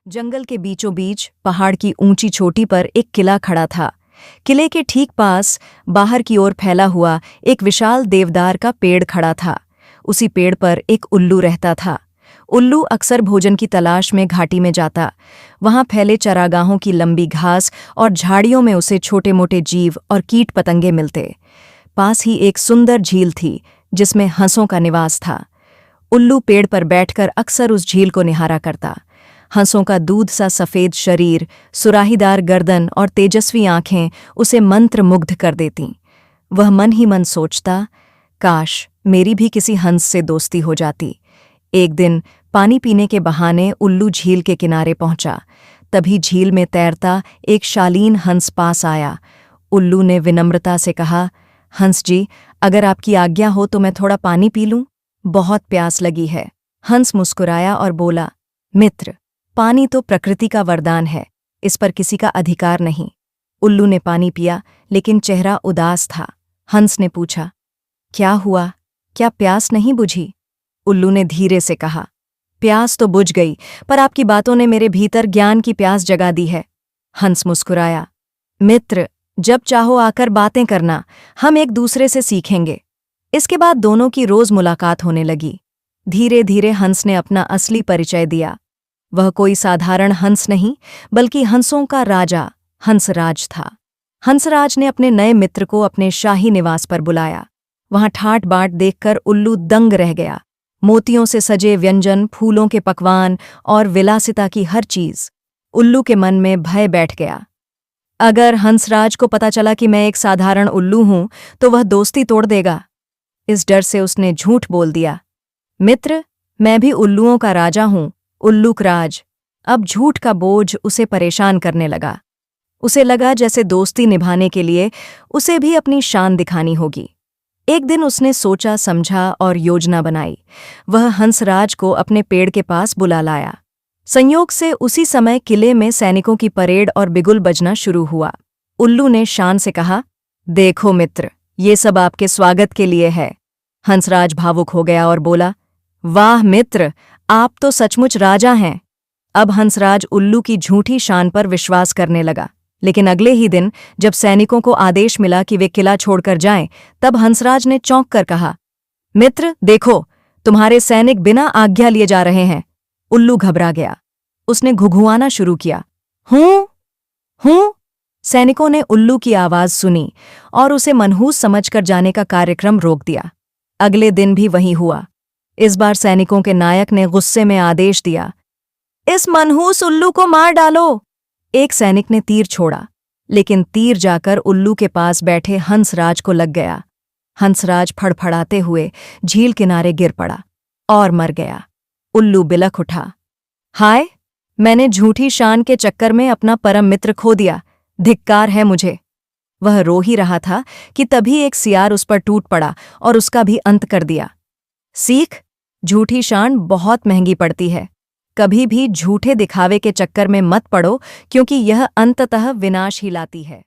जंगल के बीचों बीच पहाड़ की ऊंची चोटी पर एक किला खड़ा था। किले के ठीक पास बाहर की ओर फैला हुआ एक विशाल देवदार का पेड़ खड़ा था। उसी पेड़ पर एक उल्लू रहता था। उल्लू अक्सर भोजन की तलाश में घाटी में जाता। वहां फैले चरागाहों की लंबी घास और झाड़ियों में उसे छोटे मोटे जीव और कीट पतंगे मिलते। पास ही एक सुंदर झील थी जिसमें हंसों का निवास था। उल्लू पेड़ पर बैठकर अक्सर उस झील को निहारा करता। हंसों का दूध सा सफ़ेद शरीर, सुराहीदार गर्दन और तेजस्वी आंखें उसे मंत्रमुग्ध कर देतीं। वह मन ही मन सोचता, काश मेरी भी किसी हंस से दोस्ती हो जाती। एक दिन पानी पीने के बहाने उल्लू झील के किनारे पहुंचा। तभी झील में तैरता एक शालीन हंस पास आया। उल्लू ने विनम्रता से कहा, हंस जी, अगर आपकी आज्ञा हो तो मैं थोड़ा पानी पी लूं? बहुत प्यास लगी है। हंस मुस्कुराया और बोला, मित्र, पानी तो प्रकृति का वरदान है, इस पर किसी का अधिकार नहीं। उल्लू ने पानी पिया, लेकिन चेहरा उदास था। हंस ने पूछा, क्या हुआ? क्या प्यास नहीं बुझी? उल्लू ने धीरे से कहा, प्यास तो बुझ गई, पर आपकी बातों ने मेरे भीतर ज्ञान की प्यास जगा दी है। हंस मुस्कुराया, मित्र, जब चाहो आकर बातें करना, हम एक दूसरे से सीखेंगे। इसके बाद दोनों की रोज मुलाकात होने लगी। धीरे धीरे हंस ने अपना असली परिचय दिया। वह कोई साधारण हंस नहीं, बल्कि हंसों का राजा हंसराज था। हंसराज ने अपने नए मित्र को अपने शाही निवास पर बुलाया। वहां ठाट बाट देखकर उल्लू दंग रह गया। मोतियों से सजे व्यंजन, फूलों के पकवान और विलासिता की हर चीज। उल्लू के मन में भय बैठ गया। अगर हंसराज को पता चला कि मैं एक साधारण उल्लू हूं तो वह दोस्ती तोड़ देगा। इस डर से उसने झूठ बोल दिया, मित्र, मैं भी उल्लुओं का राजा हूं, उल्लूकराज। अब झूठ का बोझ उसे परेशान करने लगा। उसे लगा जैसे दोस्ती निभाने के लिए उसे भी अपनी शान दिखानी होगी। एक दिन उसने सोचा समझा और योजना बनाई। वह हंसराज को अपने पेड़ के पास बुला लाया। संयोग से उसी समय किले में सैनिकों की परेड और बिगुल बजना शुरू हुआ। उल्लू ने शान से कहा, देखो मित्र, ये सब आपके स्वागत के लिए है। हंसराज भावुक हो गया और बोला, वाह मित्र, आप तो सचमुच राजा हैं। अब हंसराज उल्लू की झूठी शान पर विश्वास करने लगा। लेकिन अगले ही दिन जब सैनिकों को आदेश मिला कि वे किला छोड़कर जाएं, तब हंसराज ने चौंक कर कहा, मित्र, देखो, तुम्हारे सैनिक बिना आज्ञा लिए जा रहे हैं। उल्लू घबरा गया। उसने घुघुआना शुरू किया। हूं। सैनिकों ने उल्लू की आवाज सुनी और उसे मनहूस समझकर जाने का कार्यक्रम रोक दिया। अगले दिन भी वही हुआ। इस बार सैनिकों के नायक ने गुस्से में आदेश दिया, इस मनहूस उल्लू को मार डालो। एक सैनिक ने तीर छोड़ा, लेकिन तीर जाकर उल्लू के पास बैठे हंसराज को लग गया। हंसराज फड़फड़ाते हुए झील किनारे गिर पड़ा और मर गया। उल्लू बिलख उठा, हाय, मैंने झूठी शान के चक्कर में अपना परम मित्र खो दिया। धिक्कार है मुझे। वह रो ही रहा था कि तभी एक सियार उस पर टूट पड़ा और उसका भी अंत कर दिया। सीख, झूठी शान बहुत महंगी पड़ती है। कभी भी झूठे दिखावे के चक्कर में मत पड़ो, क्योंकि यह अंततः विनाश ही लाती है।